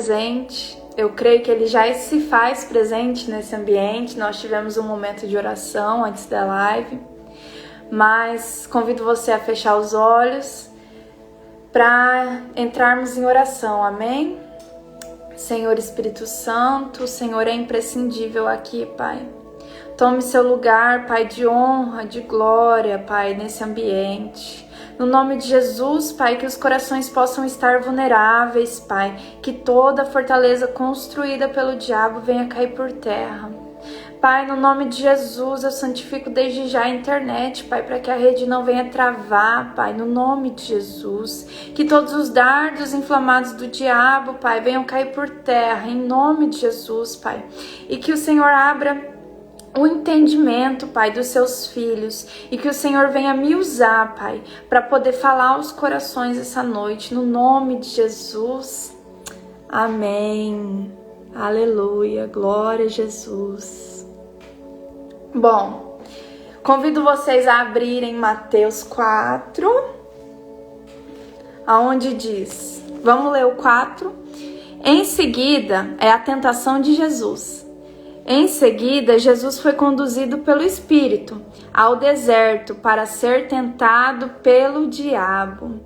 presente. Eu creio que ele já se faz presente nesse ambiente. Nós tivemos um momento de oração antes da live, mas convido você a fechar os olhos para entrarmos em oração, amém? Senhor Espírito Santo, o Senhor é imprescindível aqui, Pai. Tome seu lugar, Pai, de honra, de glória, Pai, nesse ambiente. No nome de Jesus, Pai, que os corações possam estar vulneráveis, Pai, que toda fortaleza construída pelo diabo venha cair por terra. Pai, no nome de Jesus, eu santifico desde já a internet, Pai, para que a rede não venha travar, Pai, no nome de Jesus. Que todos os dardos inflamados do diabo, Pai, venham cair por terra, em nome de Jesus, Pai. E que o Senhor abra o entendimento, Pai, dos seus filhos, e que o Senhor venha me usar, Pai, para poder falar aos corações essa noite, no nome de Jesus. Amém. Aleluia. Glória a Jesus. Bom, convido vocês a abrirem Mateus 4, aonde diz, vamos ler o 4. Em seguida, é a tentação de Jesus. Em seguida, Jesus foi conduzido pelo Espírito ao deserto para ser tentado pelo diabo.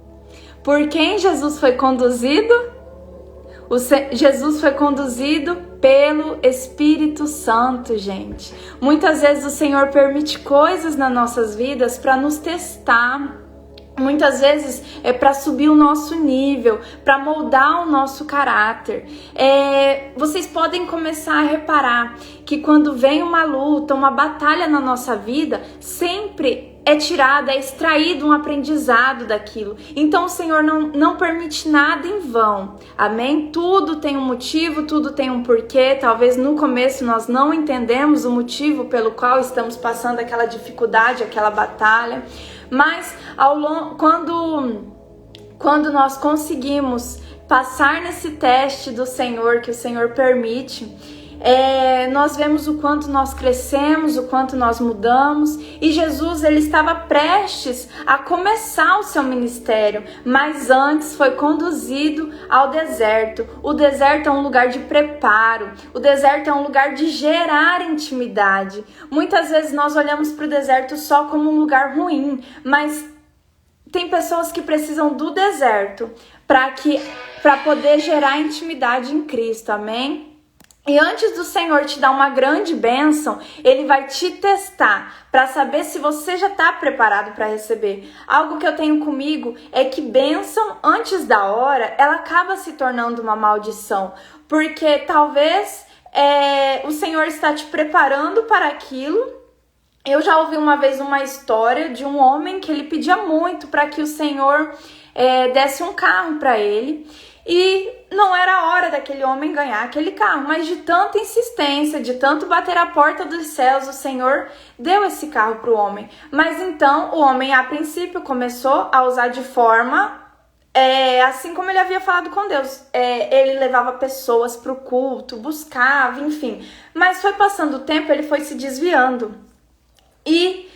Por quem Jesus foi conduzido? Jesus foi conduzido pelo Espírito Santo, gente. Muitas vezes o Senhor permite coisas nas nossas vidas para nos testar. Muitas vezes é para subir o nosso nível, para moldar o nosso caráter. Vocês podem começar a reparar que quando vem uma luta, uma batalha na nossa vida, sempre é tirado, é extraído um aprendizado daquilo. Então o Senhor não permite nada em vão, amém? Tudo tem um motivo, tudo tem um porquê. Talvez no começo nós não entendemos o motivo pelo qual estamos passando aquela dificuldade, aquela batalha. Mas quando nós conseguimos passar nesse teste do Senhor, que o Senhor permite, nós vemos o quanto nós crescemos, o quanto nós mudamos. E Jesus, ele estava prestes a começar o seu ministério, mas antes foi conduzido ao deserto. O deserto é um lugar de preparo, o deserto é um lugar de gerar intimidade. Muitas vezes nós olhamos para o deserto só como um lugar ruim, mas tem pessoas que precisam do deserto para poder gerar intimidade em Cristo, amém? E antes do Senhor te dar uma grande bênção, Ele vai te testar para saber se você já está preparado para receber. Algo que eu tenho comigo é que bênção antes da hora, ela acaba se tornando uma maldição. Porque talvez o Senhor está te preparando para aquilo. Eu já ouvi uma vez uma história de um homem que ele pedia muito para que o Senhor desse um carro para ele. E não era a hora daquele homem ganhar aquele carro, mas de tanta insistência, de tanto bater a porta dos céus, o Senhor deu esse carro para o homem. Mas então o homem, a princípio, começou a usar de forma, assim como ele havia falado com Deus. Ele levava pessoas para o culto, buscava, enfim. Mas foi passando o tempo, ele foi se desviando. E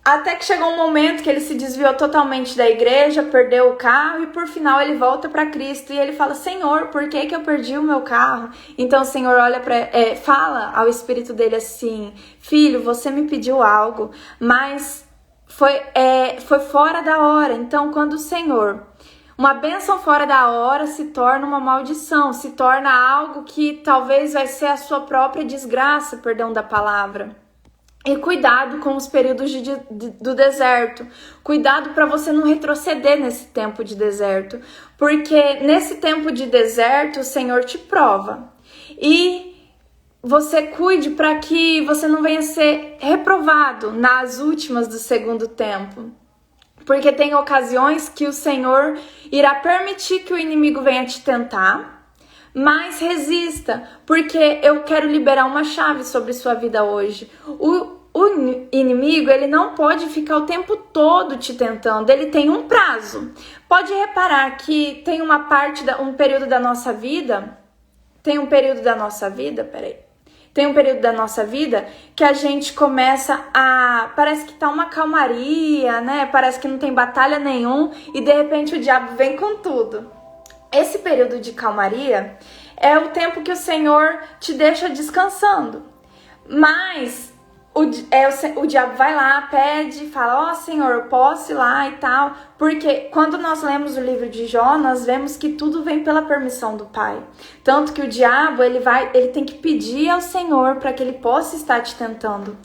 até que chegou um momento que ele se desviou totalmente da igreja, perdeu o carro e por final ele volta para Cristo e ele fala: Senhor, por que eu perdi o meu carro? Então o Senhor fala ao espírito dele assim: filho, você me pediu algo, mas foi fora da hora. Então quando o Senhor, uma bênção fora da hora se torna uma maldição, se torna algo que talvez vai ser a sua própria desgraça, perdão da palavra. E cuidado com os períodos do deserto. Cuidado para você não retroceder nesse tempo de deserto. Porque nesse tempo de deserto o Senhor te prova. E você cuide para que você não venha ser reprovado nas últimas do segundo tempo. Porque tem ocasiões que o Senhor irá permitir que o inimigo venha te tentar. Mas resista, porque eu quero liberar uma chave sobre sua vida hoje. O inimigo, ele não pode ficar o tempo todo te tentando, ele tem um prazo. Pode reparar que tem um período da nossa vida que a gente começa parece que tá uma calmaria, né? Parece que não tem batalha nenhum e de repente o diabo vem com tudo. Esse período de calmaria é o tempo que o Senhor te deixa descansando. Mas o diabo vai lá, pede, fala, Senhor, eu posso ir lá e tal. Porque quando nós lemos o livro de Jó, nós vemos que tudo vem pela permissão do Pai. Tanto que o diabo, ele tem que pedir ao Senhor para que ele possa estar te tentando.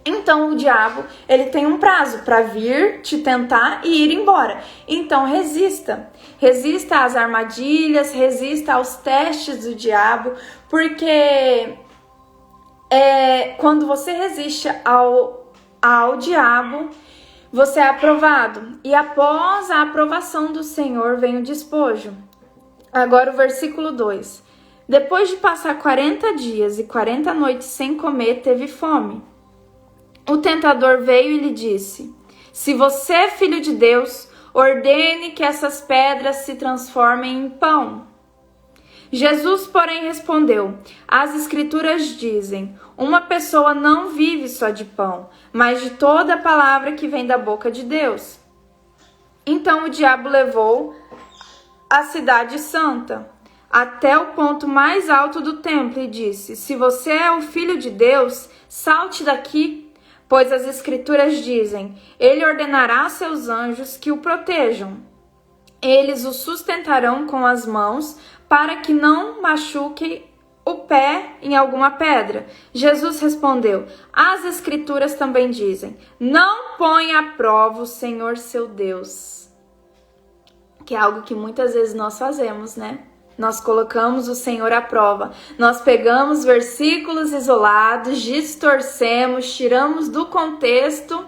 Então o diabo, ele tem um prazo para vir te tentar e ir embora. Então resista. Resista às armadilhas, resista aos testes do diabo, porque quando você resiste ao diabo, você é aprovado. E após a aprovação do Senhor vem o despojo. Agora o versículo 2. Depois de passar 40 dias e 40 noites sem comer, teve fome. O tentador veio e lhe disse: se você é filho de Deus, ordene que essas pedras se transformem em pão. Jesus, porém, respondeu: as Escrituras dizem, uma pessoa não vive só de pão, mas de toda a palavra que vem da boca de Deus. Então o diabo levou a cidade santa até o ponto mais alto do templo e disse: se você é o filho de Deus, salte daqui, pois as Escrituras dizem, ele ordenará a seus anjos que o protejam. Eles o sustentarão com as mãos para que não machuque o pé em alguma pedra. Jesus respondeu: as Escrituras também dizem, não ponha à prova o Senhor seu Deus. Que é algo que muitas vezes nós fazemos, né? Nós colocamos o Senhor à prova. Nós pegamos versículos isolados, distorcemos, tiramos do contexto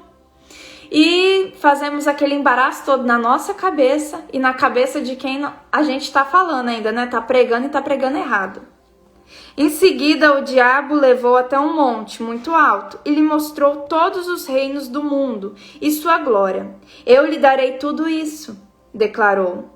e fazemos aquele embaraço todo na nossa cabeça e na cabeça de quem a gente está falando ainda, né? Tá pregando e tá pregando errado. Em seguida, o diabo levou até um monte muito alto e lhe mostrou todos os reinos do mundo e sua glória. Eu lhe darei tudo isso, declarou.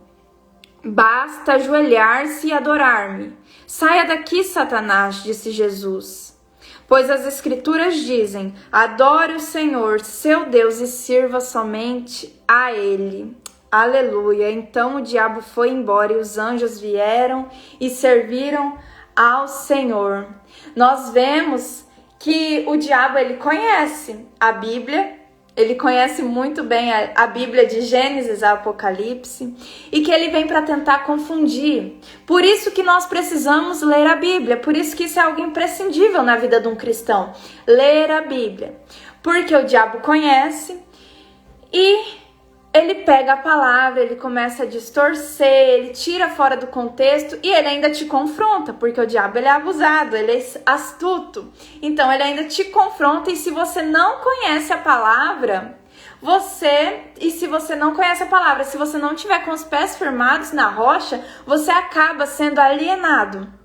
Basta ajoelhar-se e adorar-me. Saia daqui, Satanás, disse Jesus. Pois as Escrituras dizem, adore o Senhor, seu Deus, e sirva somente a Ele. Aleluia. Então o diabo foi embora e os anjos vieram e serviram ao Senhor. Nós vemos que o diabo, ele conhece a Bíblia. Ele conhece muito bem a Bíblia de Gênesis a Apocalipse e que ele vem para tentar confundir. Por isso que nós precisamos ler a Bíblia, por isso que isso é algo imprescindível na vida de um cristão, ler a Bíblia. Porque o diabo conhece e ele pega a palavra, ele começa a distorcer, ele tira fora do contexto e ele ainda te confronta, porque o diabo, ele é abusado, ele é astuto. Então ele ainda te confronta e se você não conhece a palavra, se você não conhece a palavra, se você não tiver com os pés firmados na rocha, você acaba sendo alienado.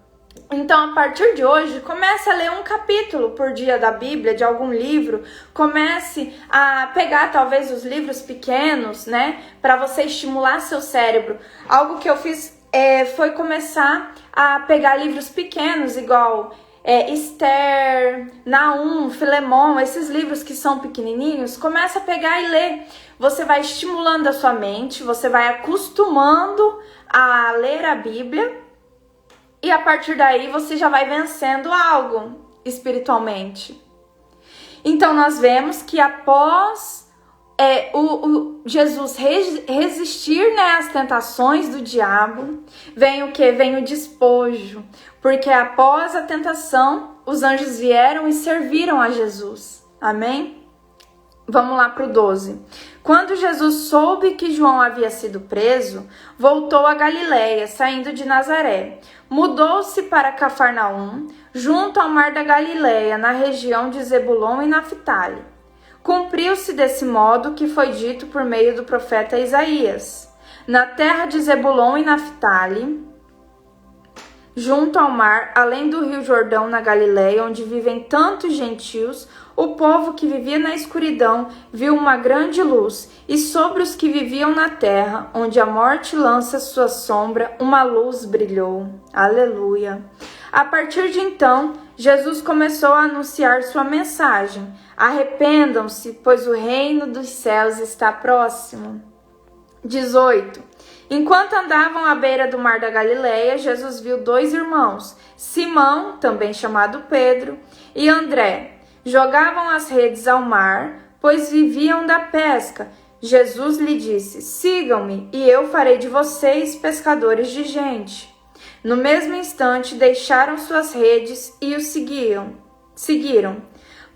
Então, a partir de hoje, comece a ler um capítulo por dia da Bíblia, de algum livro. Comece a pegar, talvez, os livros pequenos, né? Para você estimular seu cérebro. Algo que eu fiz foi começar a pegar livros pequenos, igual Esther, Naum, Filemon, esses livros que são pequenininhos. Começa a pegar e ler. Você vai estimulando a sua mente, você vai acostumando a ler a Bíblia. E a partir daí você já vai vencendo algo espiritualmente. Então nós vemos que após Jesus resistir, né, às tentações do diabo, vem o que? Vem o despojo. Porque após a tentação, os anjos vieram e serviram a Jesus. Amém? Vamos lá para o 12. Quando Jesus soube que João havia sido preso, voltou a Galiléia, saindo de Nazaré. Mudou-se para Cafarnaum, junto ao mar da Galiléia, na região de Zebulon e Naftali. Cumpriu-se desse modo o que foi dito por meio do profeta Isaías. Na terra de Zebulon e Naftali, junto ao mar, além do rio Jordão, na Galiléia, onde vivem tantos gentios, o povo que vivia na escuridão viu uma grande luz, e sobre os que viviam na terra, onde a morte lança sua sombra, uma luz brilhou. Aleluia! A partir de então, Jesus começou a anunciar sua mensagem. Arrependam-se, pois o reino dos céus está próximo. 18. Enquanto andavam à beira do mar da Galileia, Jesus viu 2 irmãos, Simão, também chamado Pedro, e André. Jogavam as redes ao mar, pois viviam da pesca. Jesus lhe disse: sigam-me, e eu farei de vocês pescadores de gente. No mesmo instante, deixaram suas redes e o seguiram.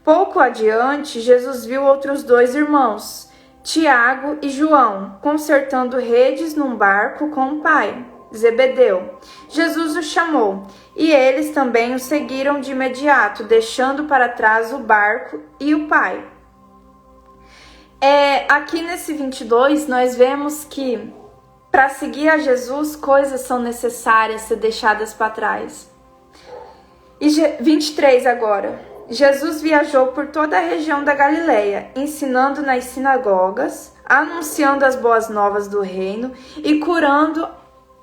Pouco adiante, Jesus viu outros 2 irmãos, Tiago e João, consertando redes num barco com o pai, Zebedeu. Jesus os chamou, e eles também o seguiram de imediato, deixando para trás o barco e o pai. Aqui nesse 22, nós vemos que para seguir a Jesus, coisas são necessárias ser deixadas para trás. E 23 agora. Jesus viajou por toda a região da Galileia, ensinando nas sinagogas, anunciando as boas novas do reino e curando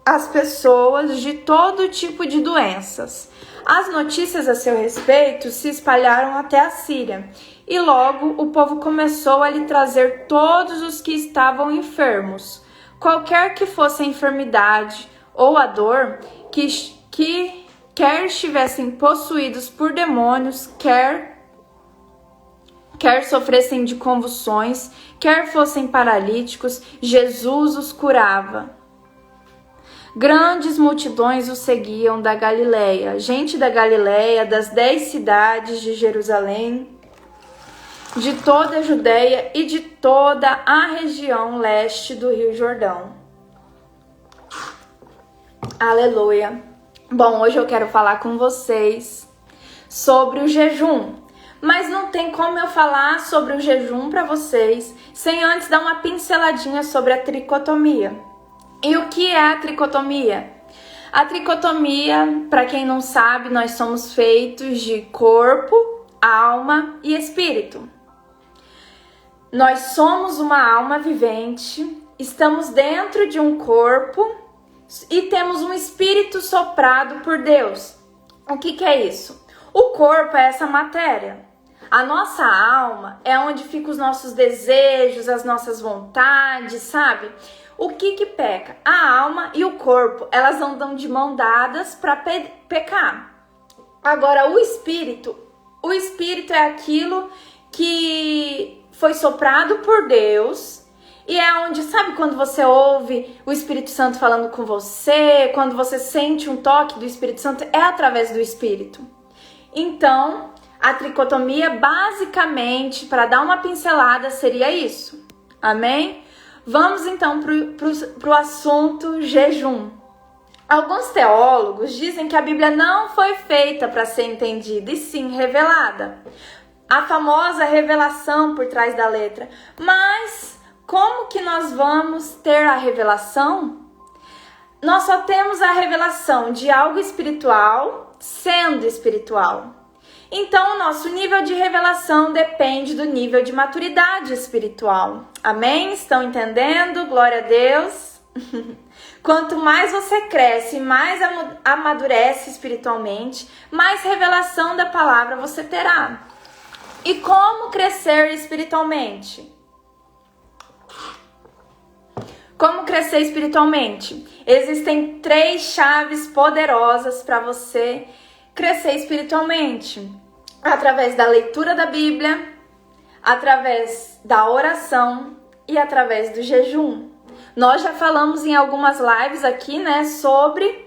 as pessoas de todo tipo de doenças. As notícias a seu respeito se espalharam até a Síria, e logo o povo começou a lhe trazer todos os que estavam enfermos, qualquer que fosse a enfermidade ou a dor, que quer estivessem possuídos por demônios, quer sofressem de convulsões, quer fossem paralíticos, Jesus os curava. Grandes multidões o seguiam da Galileia, gente da Galileia, das 10 cidades de Jerusalém, de toda a Judeia e de toda a região leste do Rio Jordão. Aleluia! Bom, hoje eu quero falar com vocês sobre o jejum, mas não tem como eu falar sobre o jejum para vocês sem antes dar uma pinceladinha sobre a tricotomia. E o que é a tricotomia? A tricotomia, para quem não sabe, nós somos feitos de corpo, alma e espírito. Nós somos uma alma vivente, estamos dentro de um corpo e temos um espírito soprado por Deus. O que é isso? O corpo é essa matéria. A nossa alma é onde ficam os nossos desejos, as nossas vontades, sabe? O que peca? A alma e o corpo, elas andam de mão dadas para pecar. Agora, o espírito é aquilo que foi soprado por Deus. E é onde, sabe quando você ouve o Espírito Santo falando com você, quando você sente um toque do Espírito Santo, é através do Espírito. Então, a tricotomia, basicamente, para dar uma pincelada, seria isso. Amém? Vamos então para o assunto jejum. Alguns teólogos dizem que a Bíblia não foi feita para ser entendida, e sim revelada. A famosa revelação por trás da letra. Mas como que nós vamos ter a revelação? Nós só temos a revelação de algo espiritual sendo espiritual. Então, o nosso nível de revelação depende do nível de maturidade espiritual. Amém? Estão entendendo? Glória a Deus! Quanto mais você cresce, mais amadurece espiritualmente, mais revelação da palavra você terá. E como crescer espiritualmente? Como crescer espiritualmente? Existem 3 chaves poderosas para você crescer espiritualmente. Através da leitura da Bíblia, através da oração e através do jejum. Nós já falamos em algumas lives aqui, né, sobre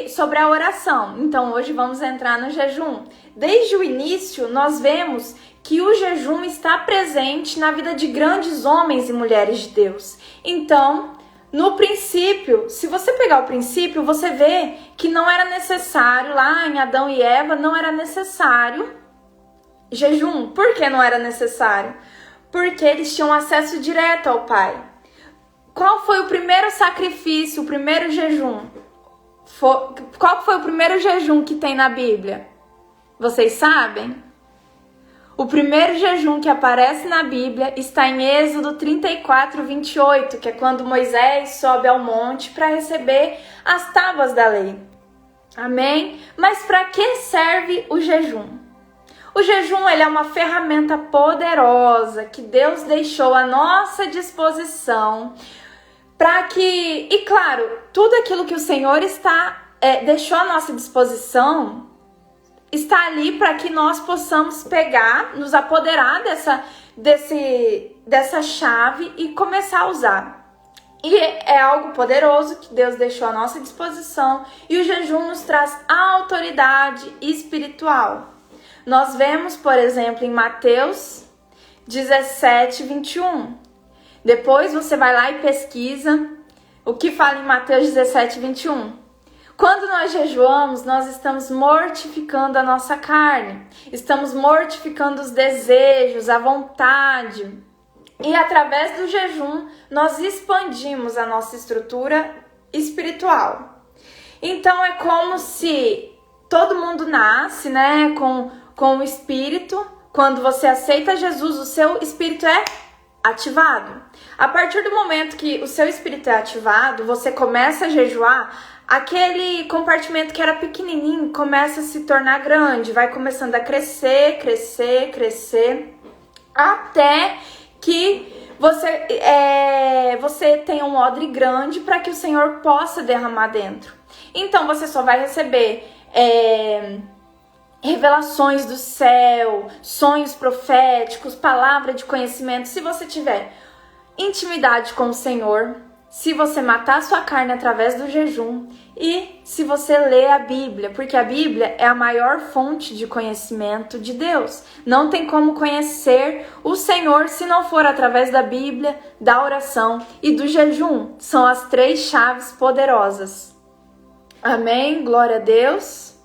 sobre a oração. Então, hoje vamos entrar no jejum. Desde o início, nós vemos que o jejum está presente na vida de grandes homens e mulheres de Deus. Então, no princípio, se você pegar o princípio, você vê que não era necessário, lá em Adão e Eva, não era necessário jejum. Por que não era necessário? Porque eles tinham acesso direto ao Pai. Qual foi o primeiro sacrifício, o primeiro jejum? Qual foi o primeiro jejum que tem na Bíblia? Vocês sabem? O primeiro jejum que aparece na Bíblia está em Êxodo 34, 28, que é quando Moisés sobe ao monte para receber as tábuas da lei. Amém? Mas para que serve o jejum? O jejum, ele é uma ferramenta poderosa que Deus deixou à nossa disposição para que, e claro, tudo aquilo que o Senhor deixou à nossa disposição está ali para que nós possamos pegar, nos apoderar dessa chave e começar a usar. E é algo poderoso que Deus deixou à nossa disposição, e o jejum nos traz autoridade espiritual. Nós vemos, por exemplo, em Mateus 17, 21. Depois você vai lá e pesquisa o que fala em Mateus 17, 21. Quando nós jejuamos, nós estamos mortificando a nossa carne, estamos mortificando os desejos, a vontade. E através do jejum, nós expandimos a nossa estrutura espiritual. Então é como se todo mundo nasce, né, com o espírito. Quando você aceita Jesus, o seu espírito é ativado. A partir do momento que o seu espírito é ativado, você começa a jejuar, aquele compartimento que era pequenininho começa a se tornar grande, vai começando a crescer, até que você tenha um odre grande para que o Senhor possa derramar dentro. Então você só vai receber revelações do céu, sonhos proféticos, palavra de conhecimento, se você tiver intimidade com o Senhor, se você matar a sua carne através do jejum e se você ler a Bíblia, porque a Bíblia é a maior fonte de conhecimento de Deus. Não tem como conhecer o Senhor se não for através da Bíblia, da oração e do jejum. São as 3 chaves poderosas. Amém? Glória a Deus.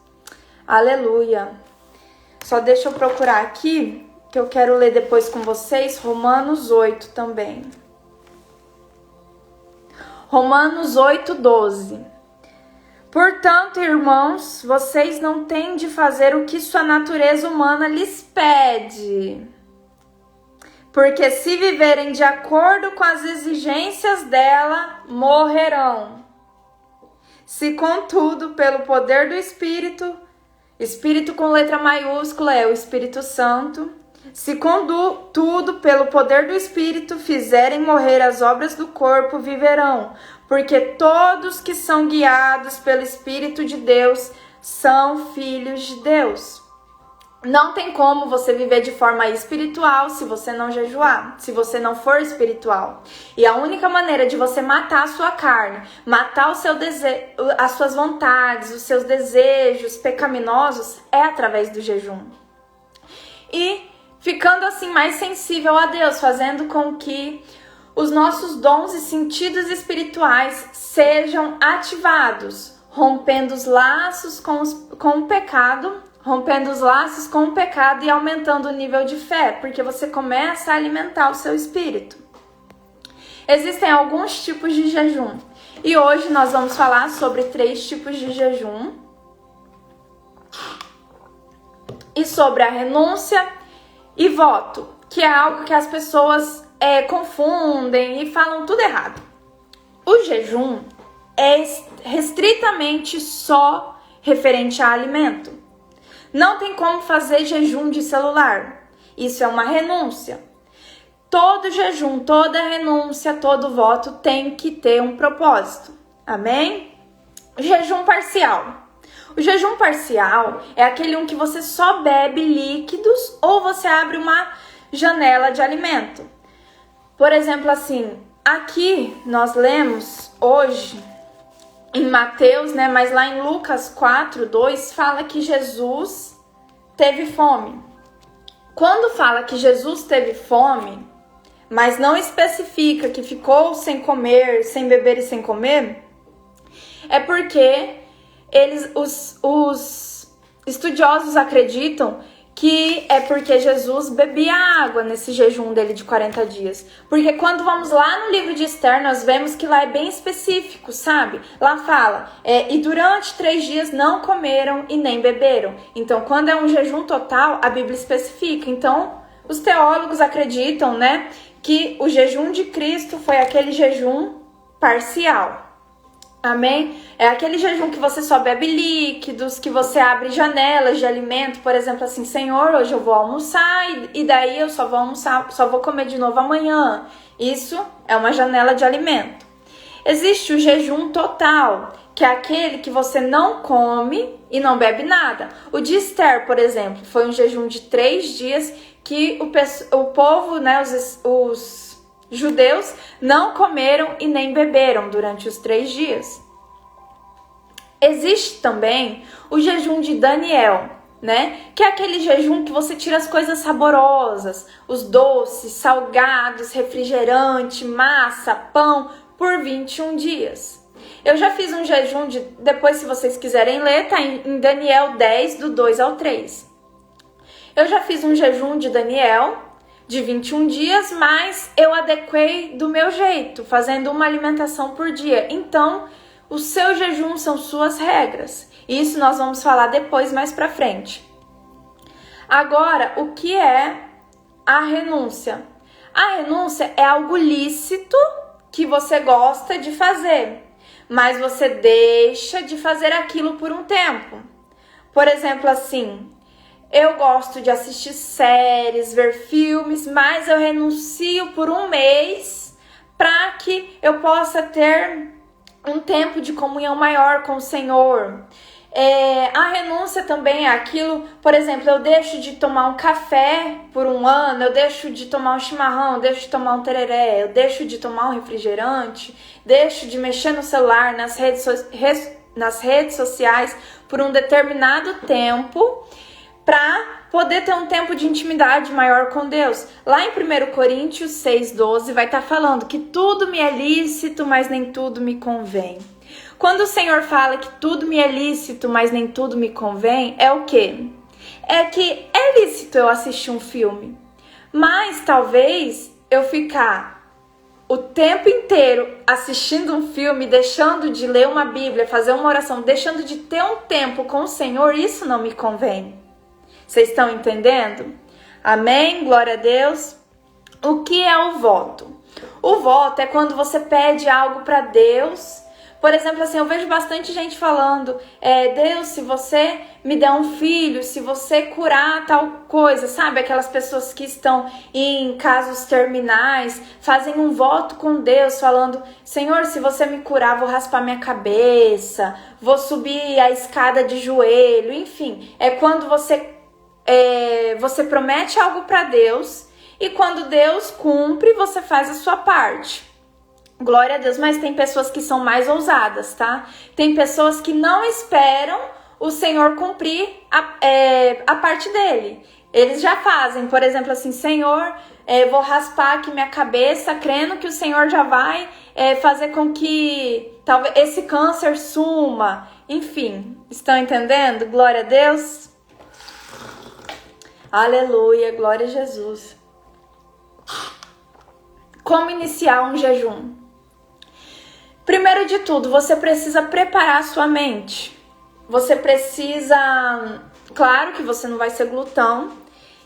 Aleluia. Só deixa eu procurar aqui, que eu quero ler depois com vocês, Romanos 8 também. Romanos 8, 12. Portanto, irmãos, vocês não têm de fazer o que sua natureza humana lhes pede. Porque se viverem de acordo com as exigências dela, morrerão. Se, contudo, pelo poder do Espírito, Espírito com letra maiúscula é o Espírito Santo, se contudo, pelo poder do Espírito, fizerem morrer as obras do corpo, viverão, porque todos que são guiados pelo Espírito de Deus são filhos de Deus. Não tem como você viver de forma espiritual se você não jejuar, se você não for espiritual. E a única maneira de você matar a sua carne, matar o seu as suas vontades, os seus desejos pecaminosos, é através do jejum. E ficando assim mais sensível a Deus, fazendo com que os nossos dons e sentidos espirituais sejam ativados, rompendo os laços com o pecado, e aumentando o nível de fé, porque você começa a alimentar o seu espírito. Existem alguns tipos de jejum, e hoje nós vamos falar sobre 3 tipos de jejum, e sobre a renúncia e voto, que é algo que as pessoas confundem e falam tudo errado. O jejum é restritamente só referente a alimento. Não tem como fazer jejum de celular. Isso é uma renúncia. Todo jejum, toda renúncia, todo voto tem que ter um propósito. Amém? Jejum parcial. O jejum parcial é aquele em que você só bebe líquidos ou você abre uma janela de alimento. Por exemplo, assim, aqui nós lemos hoje em Mateus, né? Mas lá em Lucas 4, 2 fala que Jesus teve fome. Quando fala que Jesus teve fome, mas não especifica que ficou sem comer, sem beber e sem comer, é porque os estudiosos acreditam que é porque Jesus bebia água nesse jejum dele de 40 dias. Porque quando vamos lá no livro de Esther, nós vemos que lá é bem específico, sabe? Lá fala, e durante 3 dias não comeram e nem beberam. Então, quando é um jejum total, a Bíblia especifica. Então, os teólogos acreditam, né, que o jejum de Cristo foi aquele jejum parcial. Amém? É aquele jejum que você só bebe líquidos, que você abre janelas de alimento, por exemplo, assim, Senhor, hoje eu vou almoçar e daí eu só vou almoçar, só vou comer de novo amanhã. Isso é uma janela de alimento. Existe o jejum total, que é aquele que você não come e não bebe nada. O de Esther, por exemplo, foi um jejum de 3 dias que o povo, né, os judeus, não comeram e nem beberam durante os 3 dias. Existe também o jejum de Daniel, né? Que é aquele jejum que você tira as coisas saborosas, os doces, salgados, refrigerante, massa, pão, por 21 dias. Eu já fiz um jejum depois, se vocês quiserem ler, tá em Daniel 10, do 2 ao 3. Eu já fiz um jejum de Daniel de 21 dias, mas eu adequei do meu jeito, fazendo uma alimentação por dia. Então, o seu jejum são suas regras. Isso nós vamos falar depois, mais pra frente. Agora, o que é a renúncia? A renúncia é algo lícito que você gosta de fazer, mas você deixa de fazer aquilo por um tempo. Por exemplo, assim, eu gosto de assistir séries, ver filmes, mas eu renuncio por um mês para que eu possa ter um tempo de comunhão maior com o Senhor. A renúncia também é aquilo, por exemplo, eu deixo de tomar um café por um ano, eu deixo de tomar um chimarrão, eu deixo de tomar um tereré, eu deixo de tomar um refrigerante, deixo de mexer no celular, nas redes sociais por um determinado tempo, para poder ter um tempo de intimidade maior com Deus. Lá em 1 Coríntios 6,12 vai estar falando que tudo me é lícito, mas nem tudo me convém. Quando o Senhor fala que tudo me é lícito, mas nem tudo me convém, é o quê? É que é lícito eu assistir um filme, mas talvez eu ficar o tempo inteiro assistindo um filme, deixando de ler uma Bíblia, fazer uma oração, deixando de ter um tempo com o Senhor, isso não me convém. Vocês estão entendendo? Amém? Glória a Deus. O que é o voto? O voto é quando você pede algo para Deus. Por exemplo, assim, eu vejo bastante gente falando, Deus, se você me der um filho, se você curar tal coisa, sabe? Aquelas pessoas que estão em casos terminais, fazem um voto com Deus, falando, Senhor, se você me curar, vou raspar minha cabeça, vou subir a escada de joelho, enfim. É quando você promete algo para Deus e quando Deus cumpre, você faz a sua parte. Glória a Deus, mas tem pessoas que são mais ousadas, tá? Tem pessoas que não esperam o Senhor cumprir a parte dele. Eles já fazem, por exemplo, assim, Senhor, vou raspar aqui minha cabeça, crendo que o Senhor já vai fazer com que talvez esse câncer suma. Enfim, estão entendendo? Glória a Deus. Aleluia, glória a Jesus. Como iniciar um jejum? Primeiro de tudo, você precisa preparar a sua mente. Você precisa... Claro que você não vai ser glutão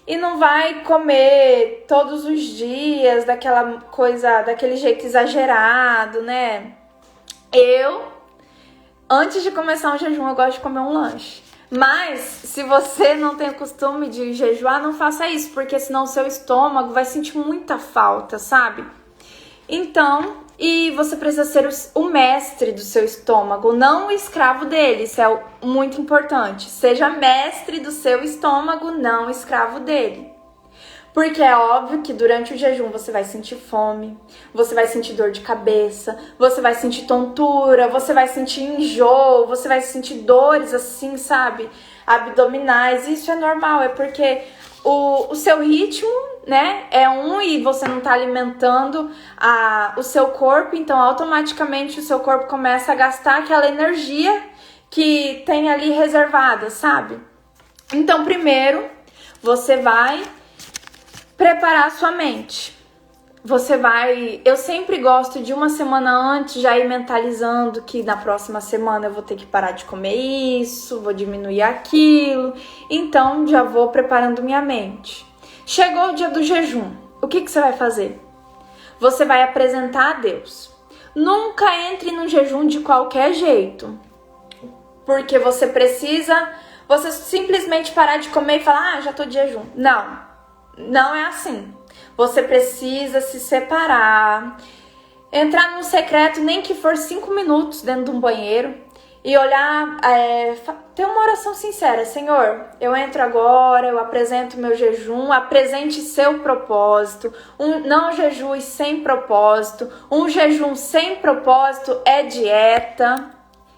e não vai comer todos os dias daquela coisa, daquele jeito exagerado, né? Antes de começar um jejum, eu gosto de comer um lanche. Mas, se você não tem o costume de jejuar, não faça isso, porque senão o seu estômago vai sentir muita falta, sabe? Então, e você precisa ser o mestre do seu estômago, não o escravo dele. Isso é muito importante. Seja mestre do seu estômago, não escravo dele. Porque é óbvio que durante o jejum você vai sentir fome, você vai sentir dor de cabeça, você vai sentir tontura, você vai sentir enjoo, você vai sentir dores assim, sabe? Abdominais. Isso é normal, é porque o seu ritmo, né, é e você não tá alimentando o seu corpo, então automaticamente o seu corpo começa a gastar aquela energia que tem ali reservada, sabe? Então, primeiro, você vai preparar a sua mente. Eu sempre gosto de uma semana antes já ir mentalizando que na próxima semana eu vou ter que parar de comer isso, vou diminuir aquilo. Então já vou preparando minha mente. Chegou o dia do jejum, o que você vai fazer? Você vai apresentar a Deus. Nunca entre no jejum de qualquer jeito, porque você simplesmente parar de comer e falar, já tô de jejum. Não é assim. Você precisa se separar, Entrar num secreto, nem que for 5 minutos dentro de um banheiro, e olhar, ter uma oração sincera. Senhor, eu entro agora, eu apresento meu jejum, apresente seu propósito. Não jejue sem propósito. Um jejum sem propósito é dieta.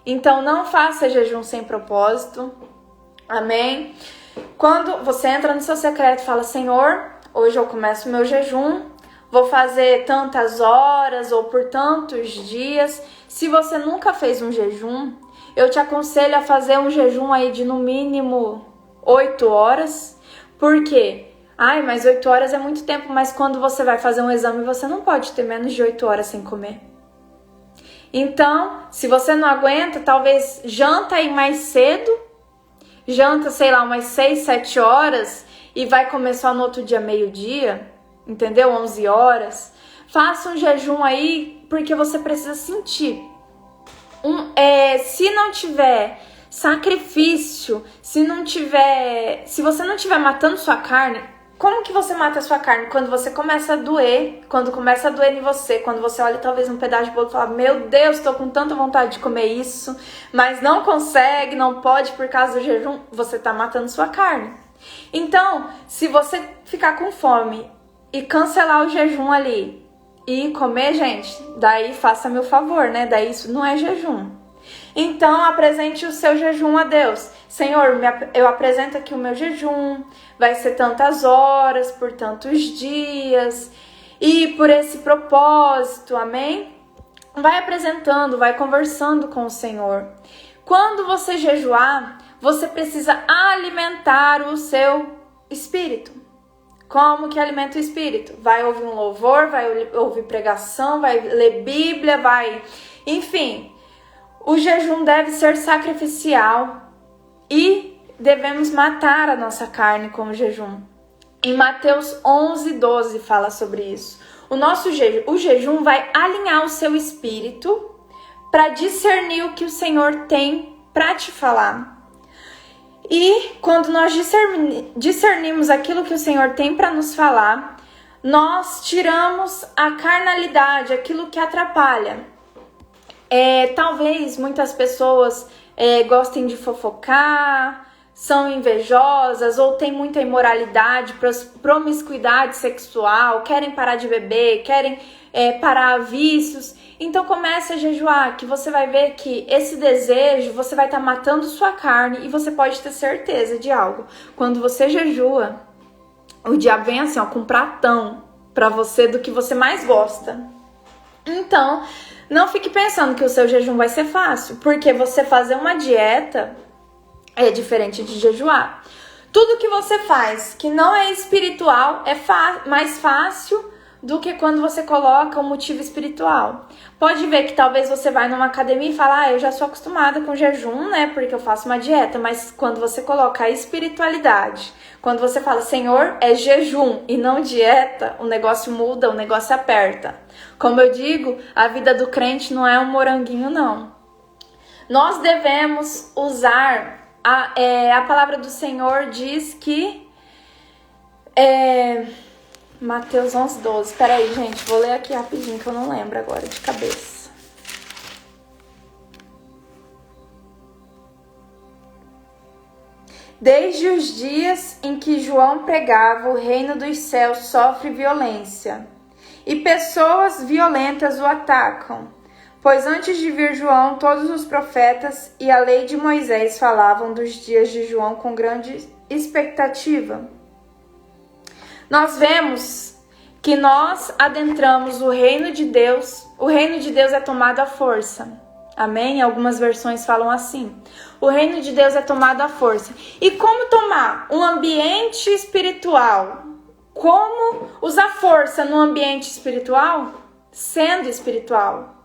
Então não faça jejum sem propósito. Amém? Quando você entra no seu secreto e fala, Senhor, hoje eu começo o meu jejum, vou fazer tantas horas ou por tantos dias. Se você nunca fez um jejum, eu te aconselho a fazer um jejum aí de no mínimo 8 horas. Por quê? Mas 8 horas é muito tempo, mas quando você vai fazer um exame, você não pode ter menos de 8 horas sem comer. Então, se você não aguenta, talvez janta aí mais cedo, janta, sei lá, umas 6, 7 horas e vai comer só no outro dia meio-dia, entendeu? 11 horas. Faça um jejum aí, porque você precisa sentir. Se não tiver sacrifício, se você não tiver matando sua carne, como que você mata a sua carne? Quando você começa a doer, quando começa a doer em você, quando você olha talvez um pedaço de bolo e fala, meu Deus, tô com tanta vontade de comer isso, mas não consegue, não pode por causa do jejum, você tá matando sua carne. Então, se você ficar com fome e cancelar o jejum ali e comer, gente, daí faça-me o favor, né? Daí isso não é jejum. Então, apresente o seu jejum a Deus. Senhor, eu apresento aqui o meu jejum, vai ser tantas horas, por tantos dias, e por esse propósito, amém? Vai apresentando, vai conversando com o Senhor. Quando você jejuar, você precisa alimentar o seu espírito. Como que alimenta o espírito? Vai ouvir um louvor, vai ouvir pregação, vai ler Bíblia, enfim. O jejum deve ser sacrificial e devemos matar a nossa carne com o jejum. Em Mateus 11:12 fala sobre isso. O jejum vai alinhar o seu espírito para discernir o que o Senhor tem para te falar. E quando nós discernimos aquilo que o Senhor tem para nos falar, nós tiramos a carnalidade, aquilo que atrapalha. Talvez muitas pessoas gostem de fofocar, são invejosas ou têm muita imoralidade, promiscuidade sexual, querem parar de beber, querem parar vícios. Então comece a jejuar, que você vai ver que esse desejo, você vai estar matando sua carne e você pode ter certeza de algo. Quando você jejua, o diabo vem assim, com um pratão para você do que você mais gosta. Então, não fique pensando que o seu jejum vai ser fácil, porque você fazer uma dieta é diferente de jejuar. Tudo que você faz que não é espiritual é mais fácil do que quando você coloca um motivo espiritual. Pode ver que talvez você vai numa academia e fala, eu já sou acostumada com jejum, né, porque eu faço uma dieta, mas quando você coloca a espiritualidade, quando você fala, Senhor, é jejum e não dieta, o negócio muda, o negócio aperta. Como eu digo, a vida do crente não é um moranguinho, não. Nós devemos usar, a palavra do Senhor diz que... Mateus 11:12. Peraí, gente, vou ler aqui rapidinho que eu não lembro agora de cabeça. Desde os dias em que João pregava, o reino dos céus sofre violência, e pessoas violentas o atacam. Pois antes de vir João, todos os profetas e a lei de Moisés falavam dos dias de João com grande expectativa. Nós vemos que nós adentramos o reino de Deus é tomado à força. Amém? Algumas versões falam assim. O reino de Deus é tomado à força. E como tomar um ambiente espiritual? Como usar força no ambiente espiritual? Sendo espiritual.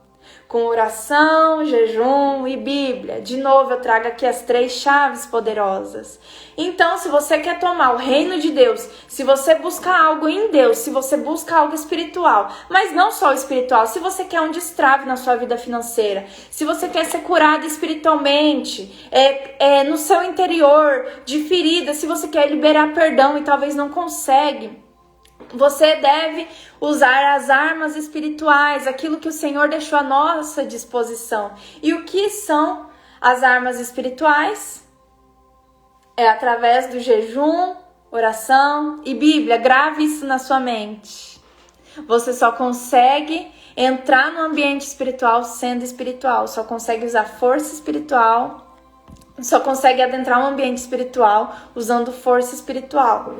Com oração, jejum e Bíblia. De novo, eu trago aqui as 3 chaves poderosas. Então, se você quer tomar o reino de Deus, se você buscar algo em Deus, se você busca algo espiritual, mas não só o espiritual, se você quer um destrave na sua vida financeira, se você quer ser curado espiritualmente, no seu interior, de ferida, se você quer liberar perdão e talvez não consegue, Você deve usar as armas espirituais, aquilo que o Senhor deixou à nossa disposição. E o que são as armas espirituais? É através do jejum, oração e Bíblia. Grave isso na sua mente. Você só consegue entrar no ambiente espiritual sendo espiritual. Só consegue usar força espiritual. Só consegue adentrar um ambiente espiritual usando força espiritual.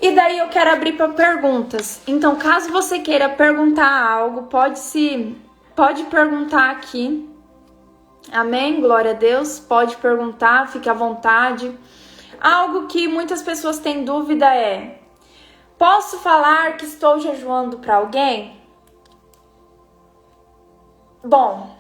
E daí eu quero abrir para perguntas. Então, caso você queira perguntar algo, pode perguntar aqui. Amém? Glória a Deus. Pode perguntar, fique à vontade. Algo que muitas pessoas têm dúvida é: posso falar que estou jejuando para alguém? Bom,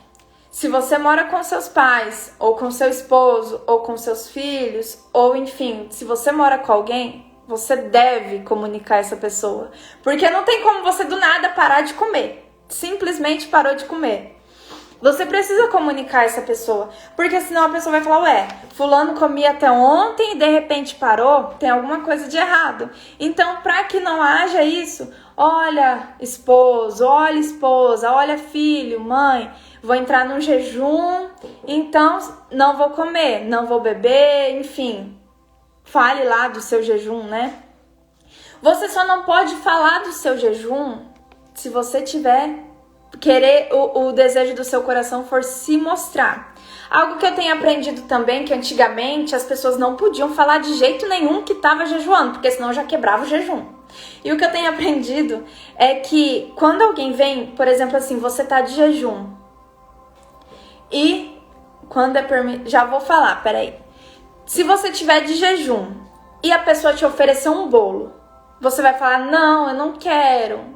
se você mora com seus pais, ou com seu esposo, ou com seus filhos, ou enfim, se você mora com alguém, você deve comunicar essa pessoa. Porque não tem como você do nada parar de comer. Simplesmente parou de comer. Você precisa comunicar essa pessoa. Porque senão a pessoa vai falar: ué, fulano comia até ontem e de repente parou. Tem alguma coisa de errado. Então, para que não haja isso, olha esposo, olha esposa, olha filho, mãe, vou entrar num jejum, então não vou comer, não vou beber, enfim. Fale lá do seu jejum, né? Você só não pode falar do seu jejum se você tiver o desejo do seu coração for se mostrar. Algo que eu tenho aprendido também, que antigamente as pessoas não podiam falar de jeito nenhum que estava jejuando, porque senão já quebrava o jejum. E o que eu tenho aprendido é que quando alguém vem, por exemplo assim, você tá de jejum, e quando é permitido, já vou falar, peraí. Se você tiver de jejum e a pessoa te oferecer um bolo, você vai falar: não, eu não quero.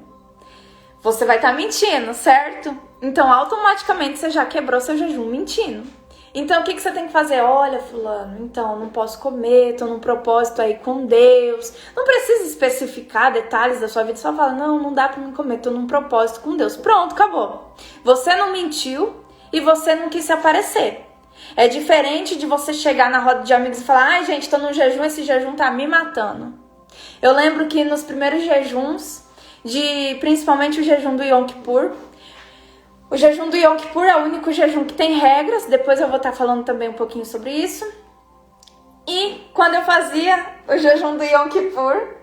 Você vai estar mentindo, certo? Então, automaticamente, você já quebrou seu jejum mentindo. Então, o que você tem que fazer? Olha, fulano, então, não posso comer, tô num propósito aí com Deus. Não precisa especificar detalhes da sua vida, só fala: não dá pra mim comer, tô num propósito com Deus. Pronto, acabou. Você não mentiu e você não quis se aparecer. É diferente de você chegar na roda de amigos e falar: ai, gente, tô num jejum, esse jejum tá me matando. Eu lembro que nos primeiros jejuns, principalmente o jejum do Yom Kippur, o jejum do Yom Kippur é o único jejum que tem regras, depois eu vou estar falando também um pouquinho sobre isso. E quando eu fazia o jejum do Yom Kippur,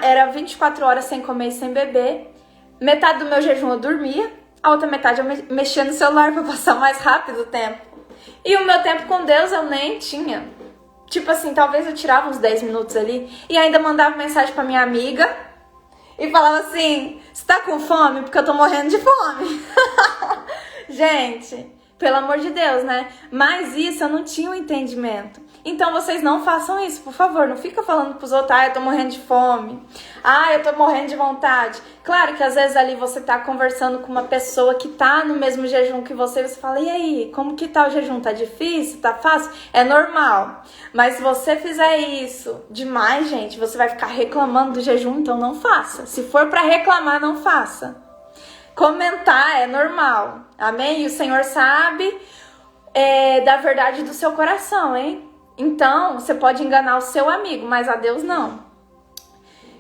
era 24 horas sem comer e sem beber. Metade do meu jejum eu dormia, a outra metade eu mexia no celular para passar mais rápido o tempo. E o meu tempo com Deus eu nem tinha. Tipo assim, talvez eu tirava uns 10 minutos ali e ainda mandava mensagem pra minha amiga e falava assim: você tá com fome? Porque eu tô morrendo de fome. Gente, pelo amor de Deus, né? Mas isso eu não tinha um entendimento. Então vocês não façam isso, por favor. Não fica falando pros outros: eu tô morrendo de fome. Eu tô morrendo de vontade. Claro que às vezes ali você tá conversando com uma pessoa que tá no mesmo jejum que você. Você fala: e aí, como que tá o jejum? Tá difícil? Tá fácil? É normal. Mas se você fizer isso demais, gente, você vai ficar reclamando do jejum. Então não faça. Se for pra reclamar, não faça. Comentar é normal. Amém? E o Senhor sabe da verdade do seu coração, hein? Então, você pode enganar o seu amigo, mas a Deus não.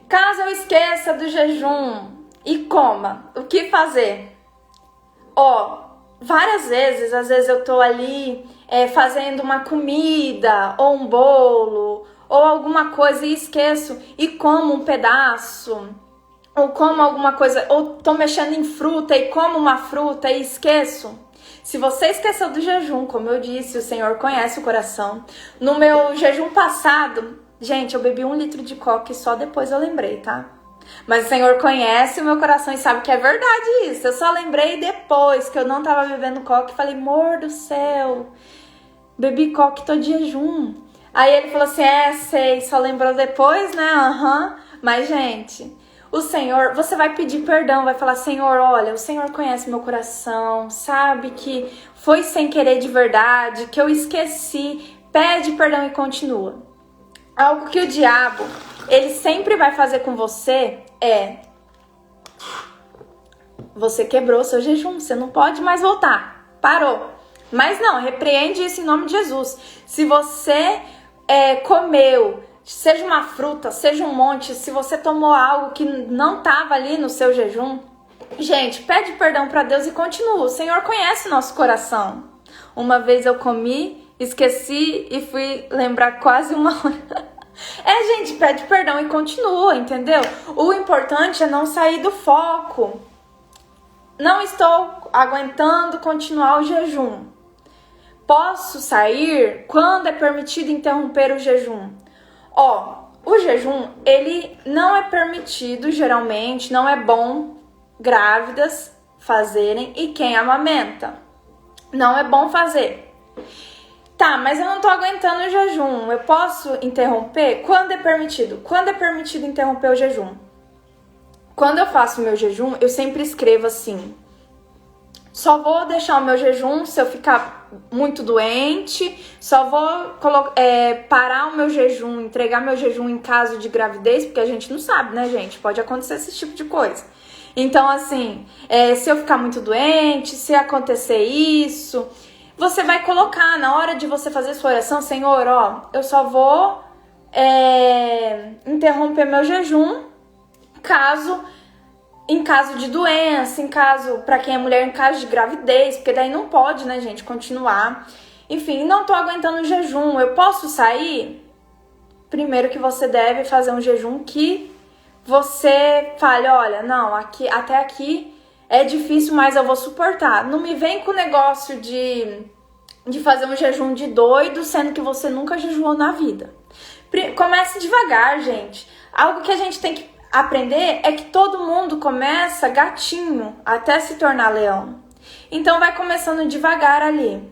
Caso eu esqueça do jejum e coma, o que fazer? Várias vezes, às vezes eu tô ali fazendo uma comida, ou um bolo, ou alguma coisa e esqueço e como um pedaço, ou como alguma coisa, ou tô mexendo em fruta e como uma fruta e esqueço. Se você esqueceu do jejum, como eu disse, o Senhor conhece o coração. No meu jejum passado, gente, eu bebi 1 litro de coca e só depois eu lembrei, tá? Mas o Senhor conhece o meu coração e sabe que é verdade isso. Eu só lembrei depois que eu não tava bebendo coca e falei: amor do céu, bebi coca e tô de jejum. Aí ele falou assim: sei, só lembrou depois, né? Mas, gente, o Senhor, você vai pedir perdão, vai falar: Senhor, olha, o Senhor conhece meu coração, sabe que foi sem querer de verdade, que eu esqueci, pede perdão e continua. Algo que o diabo, ele sempre vai fazer com você você quebrou seu jejum, você não pode mais voltar, parou. Mas não, repreende isso em nome de Jesus. Se você comeu seja uma fruta, seja um monte, se você tomou algo que não estava ali no seu jejum, gente, pede perdão para Deus e continua. O Senhor conhece o nosso coração. Uma vez eu comi, esqueci e fui lembrar quase uma hora. Gente, pede perdão e continua, entendeu? O importante é não sair do foco. Não estou aguentando continuar o jejum. Posso sair quando é permitido interromper o jejum. O jejum, ele não é permitido, geralmente, não é bom grávidas fazerem e quem amamenta. Não é bom fazer. Tá, mas eu não tô aguentando o jejum. Eu posso interromper? Quando é permitido? Quando é permitido interromper o jejum? Quando eu faço o meu jejum, eu sempre escrevo assim: só vou deixar o meu jejum se eu ficar muito doente, só vou parar o meu jejum, entregar meu jejum em caso de gravidez, porque a gente não sabe, né, gente? Pode acontecer esse tipo de coisa. Então, assim, se eu ficar muito doente, se acontecer isso, você vai colocar na hora de você fazer sua oração: Senhor, eu só vou interromper meu jejum em caso de doença, para quem é mulher, em caso de gravidez, porque daí não pode, né, gente, continuar. Enfim, não tô aguentando o jejum, eu posso sair? Primeiro que você deve fazer um jejum que você fale: olha, não, até aqui é difícil, mas eu vou suportar. Não me vem com o negócio de fazer um jejum de doido, sendo que você nunca jejuou na vida. Comece devagar, gente. Algo que a gente tem que aprender é que todo mundo começa gatinho até se tornar leão. Então vai começando devagar ali.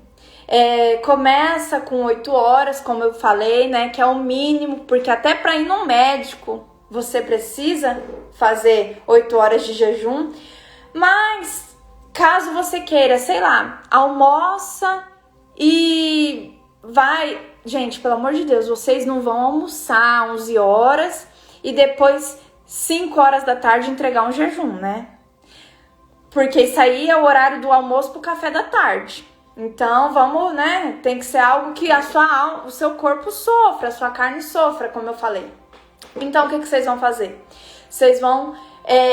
Começa com 8 horas, como eu falei, né? Que é o mínimo, porque até para ir no médico você precisa fazer 8 horas de jejum. Mas caso você queira, sei lá, almoça e vai... Gente, pelo amor de Deus, vocês não vão almoçar 11 horas e depois 5 horas da tarde entregar um jejum, né? Porque isso aí é o horário do almoço pro café da tarde. Então, vamos, né? Tem que ser algo que o seu corpo sofra, a sua carne sofra, como eu falei. Então, o que vocês vão fazer? Vocês vão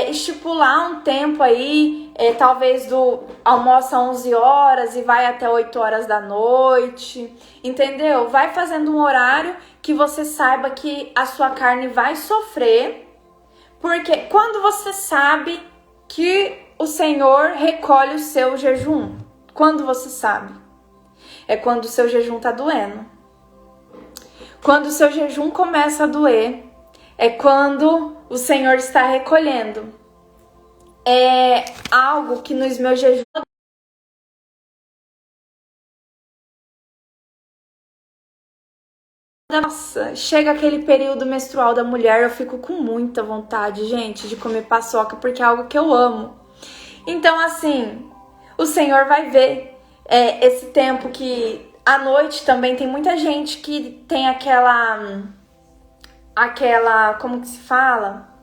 estipular um tempo aí, talvez do almoço a 11 horas e vai até 8 horas da noite, entendeu? Vai fazendo um horário que você saiba que a sua carne vai sofrer, porque quando você sabe que o Senhor recolhe o seu jejum, quando você sabe? É quando o seu jejum tá doendo. Quando o seu jejum começa a doer, é quando o Senhor está recolhendo. É algo que nos meus jejuns... Nossa, chega aquele período menstrual da mulher, eu fico com muita vontade, gente, de comer paçoca, porque é algo que eu amo. Então, assim, o Senhor vai ver esse tempo que à noite também tem muita gente que tem aquela, como que se fala?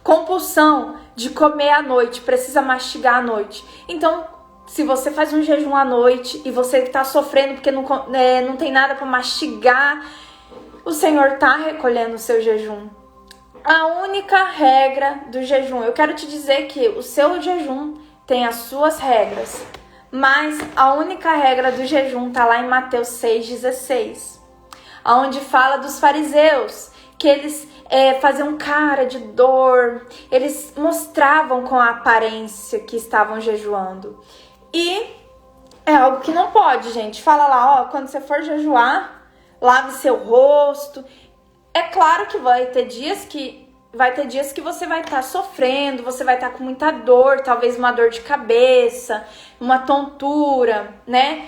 Compulsão de comer à noite, precisa mastigar à noite. Então, se você faz um jejum à noite e você está sofrendo porque não tem nada para mastigar, o Senhor está recolhendo o seu jejum. A única regra do jejum, eu quero te dizer que o seu jejum tem as suas regras, mas a única regra do jejum está lá em Mateus 6,16, onde fala dos fariseus, que eles faziam cara de dor, eles mostravam com a aparência que estavam jejuando. E é algo que não pode, gente. Fala lá, quando você for jejuar, lave seu rosto. É claro que vai ter dias que você vai estar sofrendo, você vai estar com muita dor, talvez uma dor de cabeça, uma tontura, né?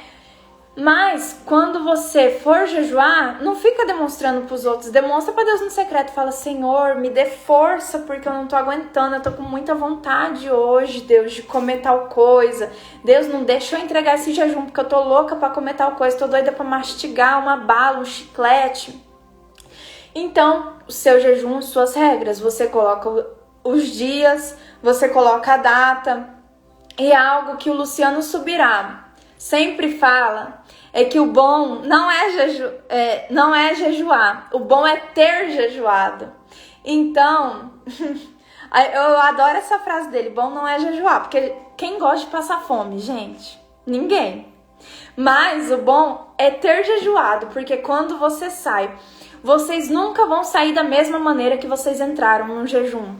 Mas quando você for jejuar, não fica demonstrando para os outros, demonstra para Deus no secreto, fala: Senhor, me dê força porque eu não tô aguentando, eu tô com muita vontade hoje, Deus, de comer tal coisa. Deus, não deixa eu entregar esse jejum porque eu tô louca para comer tal coisa, tô doida para mastigar uma bala, um chiclete. Então, o seu jejum, suas regras, você coloca os dias, você coloca a data, e é algo que o Luciano Subirá sempre fala é que o bom não é jejuar, o bom é ter jejuado. Então, eu adoro essa frase dele, bom não é jejuar, porque quem gosta de passar fome, gente? Ninguém. Mas o bom é ter jejuado, porque quando você sai, vocês nunca vão sair da mesma maneira que vocês entraram no jejum.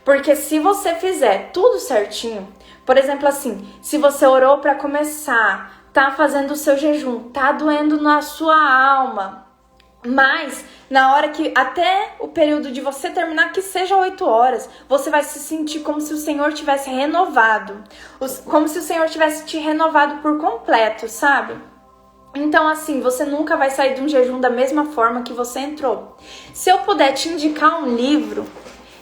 Porque se você fizer tudo certinho, por exemplo assim, se você orou para começar, tá fazendo o seu jejum, tá doendo na sua alma, mas na hora que, até o período de você terminar, que seja 8 horas, você vai se sentir como se o Senhor tivesse renovado, como se o Senhor tivesse te renovado por completo, sabe? Então assim, você nunca vai sair de um jejum da mesma forma que você entrou. Se eu puder te indicar um livro,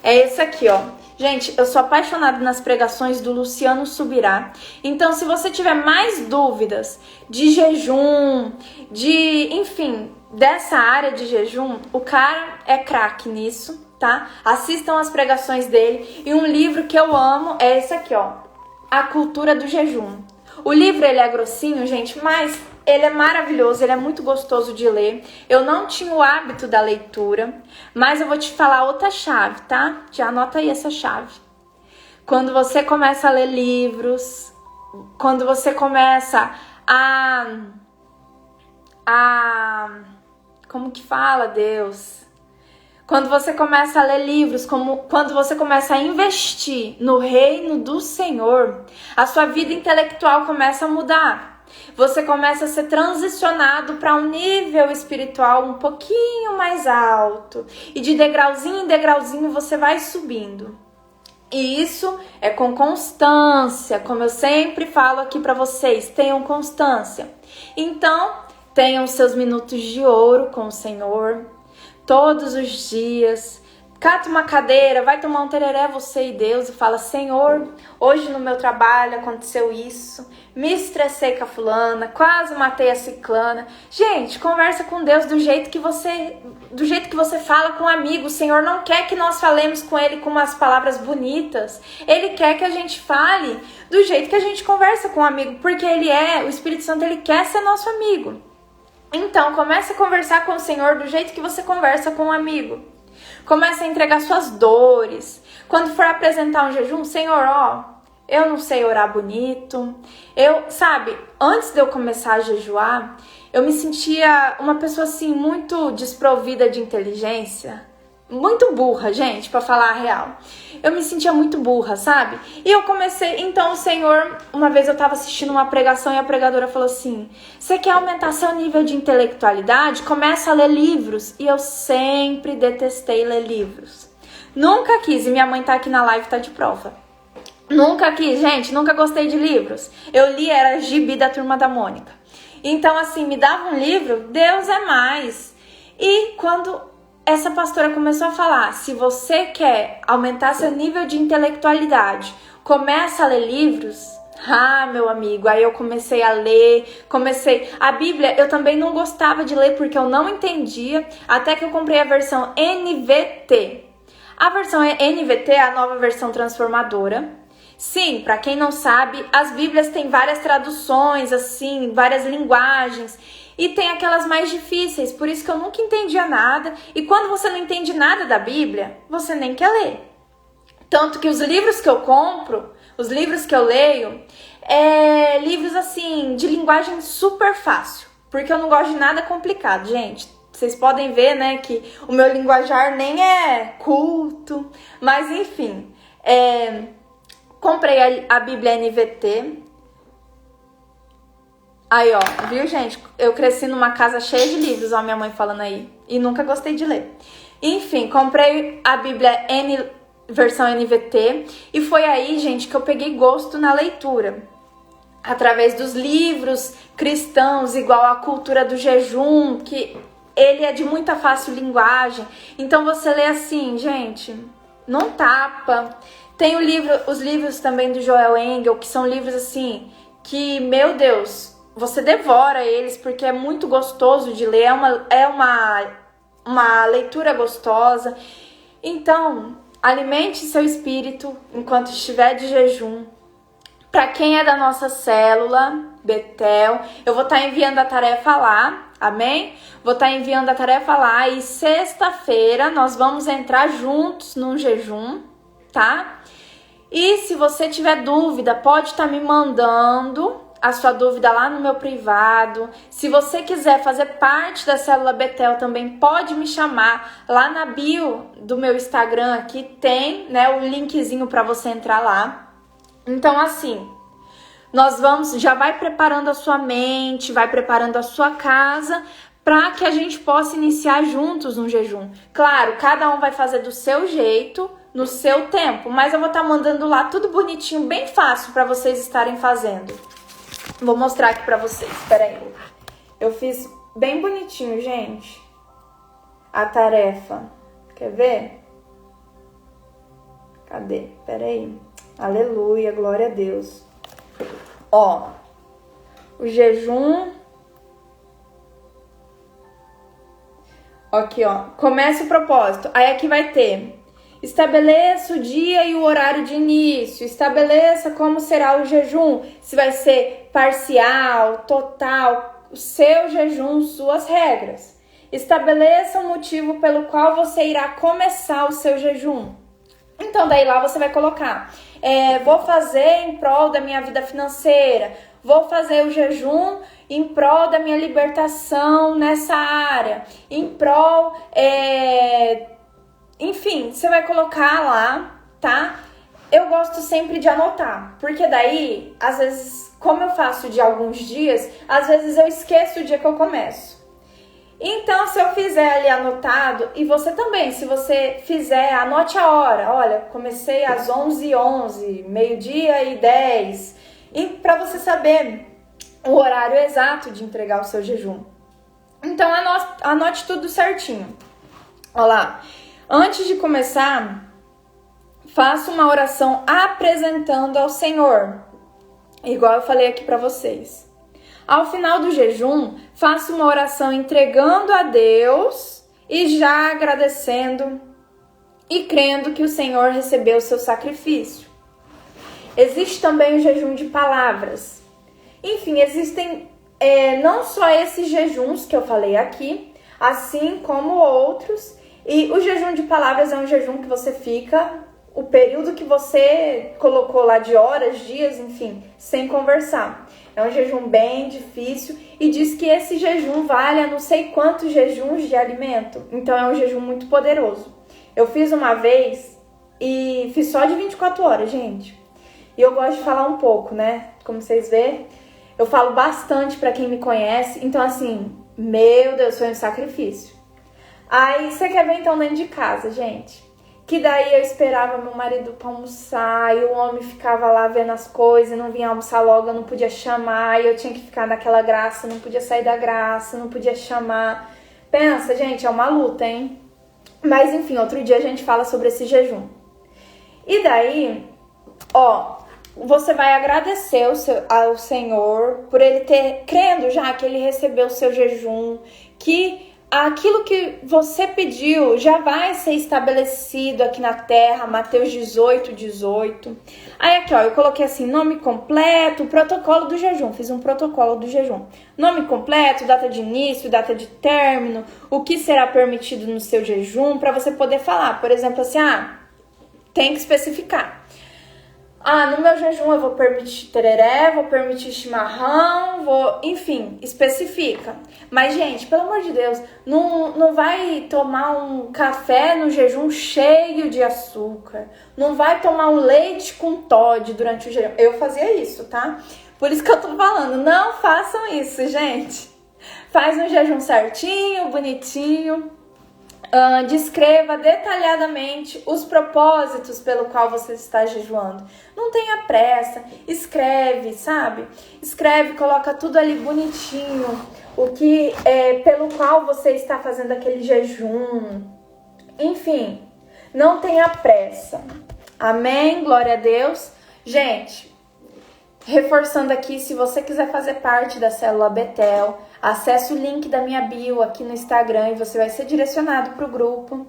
é esse aqui, ó. Gente, eu sou apaixonada nas pregações do Luciano Subirá. Então, se você tiver mais dúvidas de jejum, enfim, dessa área de jejum, o cara é craque nisso, tá? Assistam as pregações dele. E um livro que eu amo é esse aqui, ó. A Cultura do Jejum. O livro, ele é grossinho, gente, mas ele é maravilhoso, ele é muito gostoso de ler. Eu não tinha o hábito da leitura, mas eu vou te falar outra chave, tá? Já anota aí essa chave. Quando você começa a ler livros, quando você começa como que fala, Deus? Quando você começa a ler livros, quando você começa a investir no reino do Senhor, a sua vida intelectual começa a mudar. Você começa a ser transicionado para um nível espiritual um pouquinho mais alto. E de degrauzinho em degrauzinho você vai subindo. E isso é com constância, como eu sempre falo aqui para vocês, tenham constância. Então, tenham seus minutos de ouro com o Senhor. Todos os dias, cata uma cadeira, vai tomar um tereré você e Deus e fala: Senhor, hoje no meu trabalho aconteceu isso, me estressei com a fulana, quase matei a ciclana. Gente, conversa com Deus do jeito que você fala com um amigo. O Senhor não quer que nós falemos com Ele com umas palavras bonitas. Ele quer que a gente fale do jeito que a gente conversa com um amigo, porque o Espírito Santo, ele quer ser nosso amigo. Então, comece a conversar com o Senhor do jeito que você conversa com um amigo. Comece a entregar suas dores. Quando for apresentar um jejum, Senhor, eu não sei orar bonito. Antes de eu começar a jejuar, eu me sentia uma pessoa assim, muito desprovida de inteligência. Muito burra, gente, pra falar a real. Eu me sentia muito burra, sabe? E eu comecei, então o Senhor, uma vez eu tava assistindo uma pregação e a pregadora falou assim: você quer aumentar seu nível de intelectualidade? Começa a ler livros. E eu sempre detestei ler livros. Nunca quis, e minha mãe tá aqui na live, tá de prova. Nunca quis, gente, nunca gostei de livros. Eu li, era gibi da Turma da Mônica. Então assim, me dava um livro, Deus é mais. E quando essa pastora começou a falar: se você quer aumentar seu nível de intelectualidade, começa a ler livros. Meu amigo, aí eu comecei a ler, a Bíblia eu também não gostava de ler porque eu não entendia, até que eu comprei a versão NVT. A versão NVT é a nova versão transformadora. Sim, para quem não sabe, as Bíblias têm várias traduções, assim, várias linguagens. E tem aquelas mais difíceis, por isso que eu nunca entendia nada. E quando você não entende nada da Bíblia, você nem quer ler. Tanto que os livros que eu compro, os livros que eu leio, livros assim, de linguagem super fácil. Porque eu não gosto de nada complicado, gente. Vocês podem ver, né, que o meu linguajar nem é culto. Mas enfim, comprei a Bíblia NVT. Aí, ó, viu, gente? Eu cresci numa casa cheia de livros, ó, minha mãe falando aí. E nunca gostei de ler. Enfim, comprei a Bíblia versão NVT. E foi aí, gente, que eu peguei gosto na leitura. Através dos livros cristãos, igual a Cultura do Jejum, que ele é de muita fácil linguagem. Então você lê assim, gente, não tapa. Tem os livros também do Joel Engel, que são livros assim, que, meu Deus, você devora eles porque é muito gostoso de ler, é uma leitura gostosa. Então, alimente seu espírito enquanto estiver de jejum. Para quem é da nossa célula, Betel. Eu vou estar enviando a tarefa lá, amém? Vou estar enviando a tarefa lá e sexta-feira nós vamos entrar juntos num jejum, tá? E se você tiver dúvida, pode estar me mandando a sua dúvida lá no meu privado. Se você quiser fazer parte da Célula Betel também, pode me chamar. Lá na bio do meu Instagram aqui tem, né, o linkzinho para você entrar lá. Então, assim, nós já vai preparando a sua mente, vai preparando a sua casa para que a gente possa iniciar juntos um jejum. Claro, cada um vai fazer do seu jeito, no seu tempo, mas eu vou estar mandando lá tudo bonitinho, bem fácil para vocês estarem fazendo. Vou mostrar aqui pra vocês, peraí. Eu fiz bem bonitinho, gente, a tarefa. Quer ver? Cadê? Peraí. Aleluia, glória a Deus. Ó, o jejum. Aqui, ó. Começa o propósito. Aí aqui vai ter: estabeleça o dia e o horário de início. Estabeleça como será o jejum. Se vai ser parcial, total, o seu jejum, suas regras. Estabeleça o motivo pelo qual você irá começar o seu jejum. Então, daí lá você vai colocar: vou fazer em prol da minha vida financeira. Vou fazer o jejum em prol da minha libertação nessa área. Em prol... Enfim, você vai colocar lá, tá? Eu gosto sempre de anotar, porque daí, às vezes, como eu faço de alguns dias, às vezes eu esqueço o dia que eu começo. Então, se eu fizer ali anotado, e você também, se você fizer, anote a hora. Olha, comecei às 11h11, meio-dia e 10. E para você saber o horário exato de entregar o seu jejum. Então, anote tudo certinho. Olha lá. Antes de começar, faça uma oração apresentando ao Senhor, igual eu falei aqui para vocês. Ao final do jejum, faça uma oração entregando a Deus e já agradecendo e crendo que o Senhor recebeu o seu sacrifício. Existe também o jejum de palavras. Enfim, existem não só esses jejuns que eu falei aqui, assim como outros. E o jejum de palavras é um jejum que você fica o período que você colocou lá de horas, dias, enfim, sem conversar. É um jejum bem difícil e diz que esse jejum vale a não sei quantos jejuns de alimento. Então é um jejum muito poderoso. Eu fiz uma vez e fiz só de 24 horas, gente. E eu gosto de falar um pouco, né? Como vocês vê, eu falo bastante pra quem me conhece. Então assim, meu Deus, foi um sacrifício. Aí, você quer ver então dentro de casa, gente? Que daí eu esperava meu marido pra almoçar e o homem ficava lá vendo as coisas, não vinha almoçar logo, eu não podia chamar, e eu tinha que ficar naquela graça, não podia sair da graça, não podia chamar. Pensa, gente, é uma luta, hein? Mas enfim, outro dia a gente fala sobre esse jejum. E daí, ó, você vai agradecer ao Senhor por ele ter, crendo já que ele recebeu o seu jejum, que aquilo que você pediu já vai ser estabelecido aqui na terra, Mateus 18:18. Aí aqui, ó, eu coloquei assim, nome completo, protocolo do jejum, fiz um protocolo do jejum. Nome completo, data de início, data de término, o que será permitido no seu jejum, para você poder falar, por exemplo, assim, tem que especificar. No meu jejum eu vou permitir tereré, vou permitir chimarrão, enfim, especifica. Mas, gente, pelo amor de Deus, não vai tomar um café no jejum cheio de açúcar. Não vai tomar um leite com Toddy durante o jejum. Eu fazia isso, tá? Por isso que eu tô falando, não façam isso, gente. Faz um jejum certinho, bonitinho. Descreva detalhadamente os propósitos pelo qual você está jejuando. Não tenha pressa, escreve, sabe? Escreve, coloca tudo ali bonitinho, o que pelo qual você está fazendo aquele jejum. Enfim, não tenha pressa. Amém? Glória a Deus. Gente, reforçando aqui, se você quiser fazer parte da Célula Betel, acesse o link da minha bio aqui no Instagram e você vai ser direcionado para o grupo.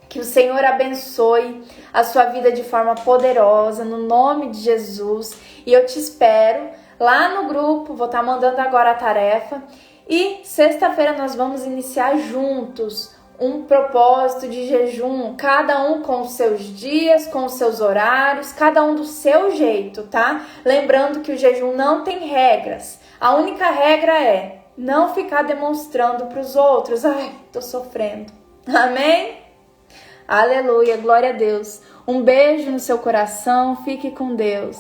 Que o Senhor abençoe a sua vida de forma poderosa, no nome de Jesus. E eu te espero lá no grupo, vou estar mandando agora a tarefa. E sexta-feira nós vamos iniciar juntos um propósito de jejum, cada um com os seus dias, com os seus horários, cada um do seu jeito, tá? Lembrando que o jejum não tem regras. A única regra é não ficar demonstrando para os outros, ai, tô sofrendo. Amém? Aleluia, glória a Deus. Um beijo no seu coração, fique com Deus.